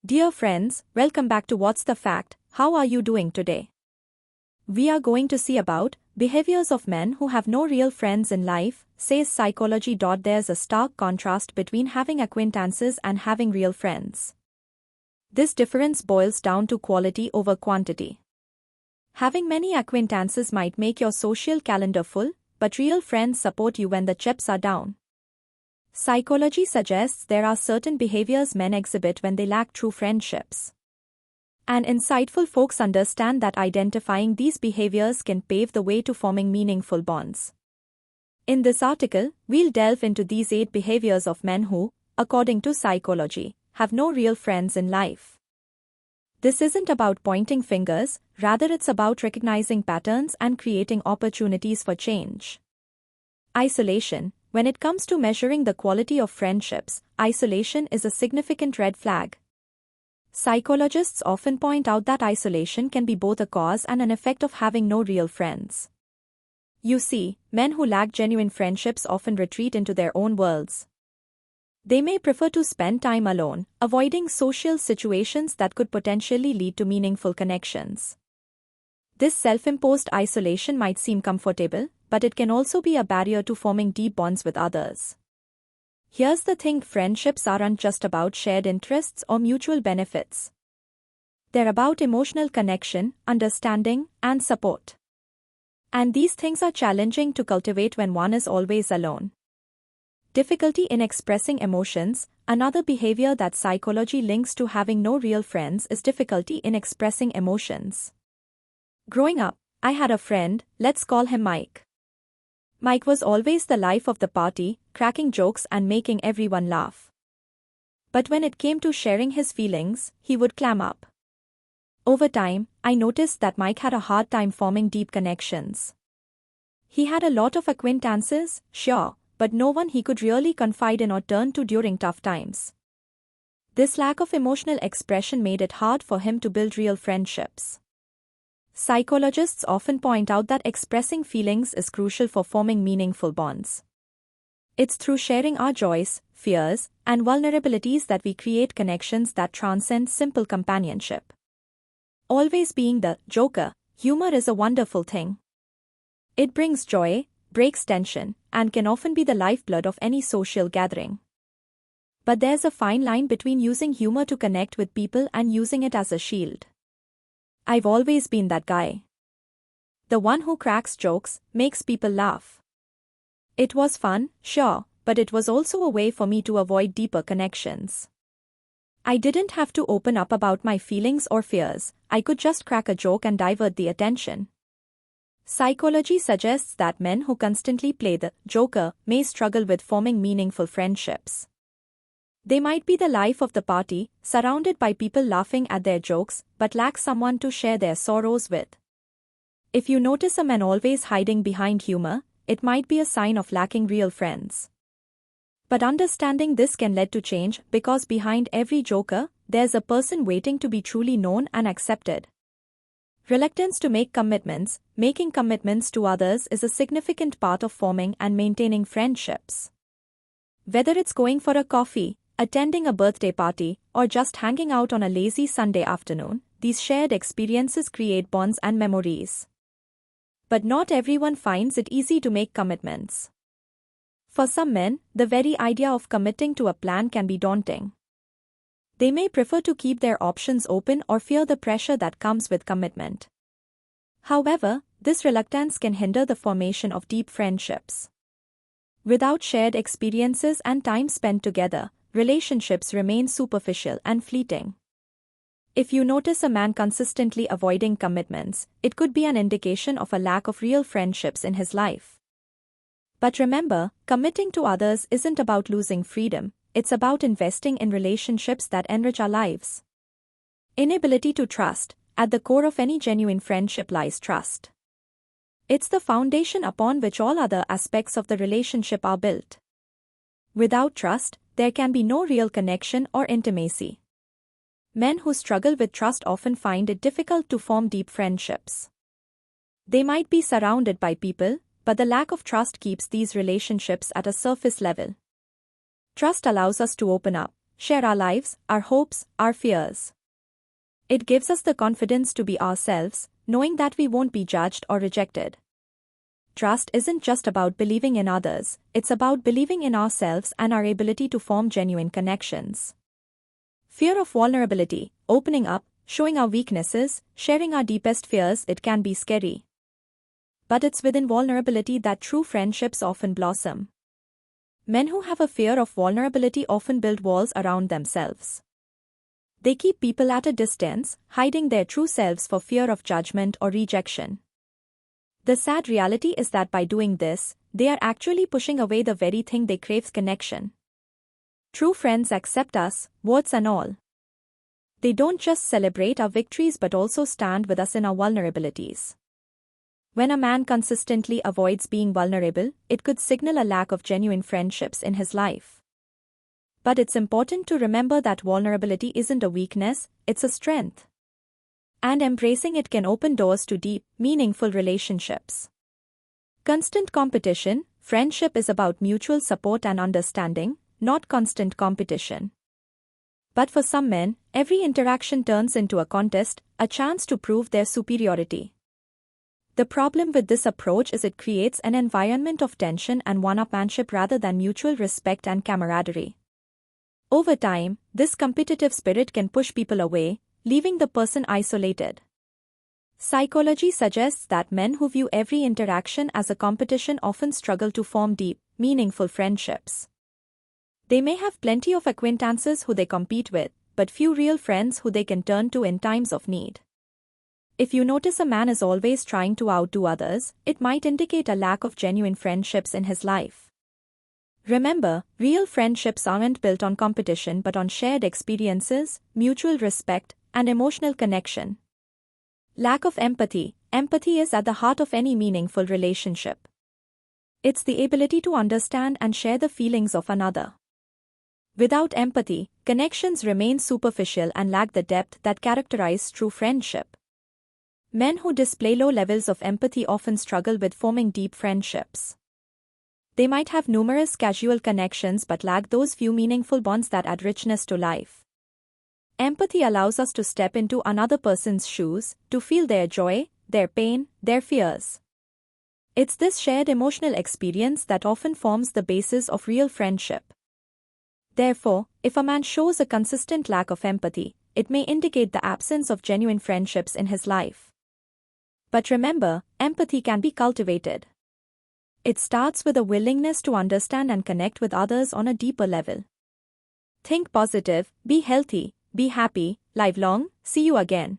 Dear friends, welcome back to What's the Fact. How are you doing today? We are going to see about behaviors of men who have no real friends in life, says psychology. There's a stark contrast between having acquaintances and having real friends. This difference boils down to quality over quantity. Having many acquaintances might make your social calendar full, but real friends support you when the chips are down. Psychology suggests there are certain behaviors men exhibit when they lack true friendships. And insightful folks understand that identifying these behaviors can pave the way to forming meaningful bonds. In this article, we'll delve into these 8 behaviors of men who, according to psychology, have no real friends in life. This isn't about pointing fingers, rather it's about recognizing patterns and creating opportunities for change. Isolation. When it comes to measuring the quality of friendships, isolation is a significant red flag. Psychologists often point out that isolation can be both a cause and an effect of having no real friends. You see, men who lack genuine friendships often retreat into their own worlds. They may prefer to spend time alone, avoiding social situations that could potentially lead to meaningful connections. This self-imposed isolation might seem comfortable, but it can also be a barrier to forming deep bonds with others. Here's the thing: friendships aren't just about shared interests or mutual benefits. They're about emotional connection, understanding, and support. And these things are challenging to cultivate when one is always alone. Difficulty in expressing emotions. Another behavior that psychology links to having no real friends is difficulty in expressing emotions. Growing up, I had a friend, let's call him Mike. Mike was always the life of the party, cracking jokes and making everyone laugh. But when it came to sharing his feelings, he would clam up. Over time, I noticed that Mike had a hard time forming deep connections. He had a lot of acquaintances, sure, but no one he could really confide in or turn to during tough times. This lack of emotional expression made it hard for him to build real friendships. Psychologists often point out that expressing feelings is crucial for forming meaningful bonds. It's through sharing our joys, fears, and vulnerabilities that we create connections that transcend simple companionship. Always being the joker, humor is a wonderful thing. It brings joy, breaks tension, and can often be the lifeblood of any social gathering. But there's a fine line between using humor to connect with people and using it as a shield. I've always been that guy. The one who cracks jokes, makes people laugh. It was fun, sure, but it was also a way for me to avoid deeper connections. I didn't have to open up about my feelings or fears, I could just crack a joke and divert the attention. Psychology suggests that men who constantly play the joker may struggle with forming meaningful friendships. They might be the life of the party, surrounded by people laughing at their jokes, but lack someone to share their sorrows with. If you notice a man always hiding behind humor, it might be a sign of lacking real friends. But understanding this can lead to change, because behind every joker, there's a person waiting to be truly known and accepted. Reluctance to make commitments. Making commitments to others is a significant part of forming and maintaining friendships. Whether it's going for a coffee, attending a birthday party, or just hanging out on a lazy Sunday afternoon, these shared experiences create bonds and memories. But not everyone finds it easy to make commitments. For some men, the very idea of committing to a plan can be daunting. They may prefer to keep their options open or fear the pressure that comes with commitment. However, this reluctance can hinder the formation of deep friendships. Without shared experiences and time spent together, relationships remain superficial and fleeting. If you notice a man consistently avoiding commitments, it could be an indication of a lack of real friendships in his life. But remember, committing to others isn't about losing freedom, it's about investing in relationships that enrich our lives. Inability to trust. At the core of any genuine friendship lies trust. It's the foundation upon which all other aspects of the relationship are built. Without trust, there can be no real connection or intimacy. Men who struggle with trust often find it difficult to form deep friendships. They might be surrounded by people, but the lack of trust keeps these relationships at a surface level. Trust allows us to open up, share our lives, our hopes, our fears. It gives us the confidence to be ourselves, knowing that we won't be judged or rejected. Trust isn't just about believing in others, it's about believing in ourselves and our ability to form genuine connections. Fear of vulnerability, opening up, showing our weaknesses, sharing our deepest fears, it can be scary. But it's within vulnerability that true friendships often blossom. Men who have a fear of vulnerability often build walls around themselves. They keep people at a distance, hiding their true selves for fear of judgment or rejection. The sad reality is that by doing this, they are actually pushing away the very thing they crave: connection. True friends accept us, warts and all. They don't just celebrate our victories but also stand with us in our vulnerabilities. When a man consistently avoids being vulnerable, it could signal a lack of genuine friendships in his life. But it's important to remember that vulnerability isn't a weakness, it's a strength. And embracing it can open doors to deep, meaningful relationships. Constant competition, friendship is about mutual support and understanding, not constant competition. But for some men, every interaction turns into a contest, a chance to prove their superiority. The problem with this approach is it creates an environment of tension and one-upmanship rather than mutual respect and camaraderie. Over time, this competitive spirit can push people away, leaving the person isolated. Psychology suggests that men who view every interaction as a competition often struggle to form deep, meaningful friendships. They may have plenty of acquaintances who they compete with, but few real friends who they can turn to in times of need. If you notice a man is always trying to outdo others, it might indicate a lack of genuine friendships in his life. Remember, real friendships aren't built on competition but on shared experiences, mutual respect, and emotional connection. Lack of empathy. Empathy is at the heart of any meaningful relationship. It's the ability to understand and share the feelings of another. Without empathy, connections remain superficial and lack the depth that characterize true friendship. Men who display low levels of empathy often struggle with forming deep friendships. They might have numerous casual connections but lack those few meaningful bonds that add richness to life. Empathy allows us to step into another person's shoes, to feel their joy, their pain, their fears. It's this shared emotional experience that often forms the basis of real friendship. Therefore, if a man shows a consistent lack of empathy, it may indicate the absence of genuine friendships in his life. But remember, empathy can be cultivated. It starts with a willingness to understand and connect with others on a deeper level. Think positive, be healthy, be happy, live long, see you again.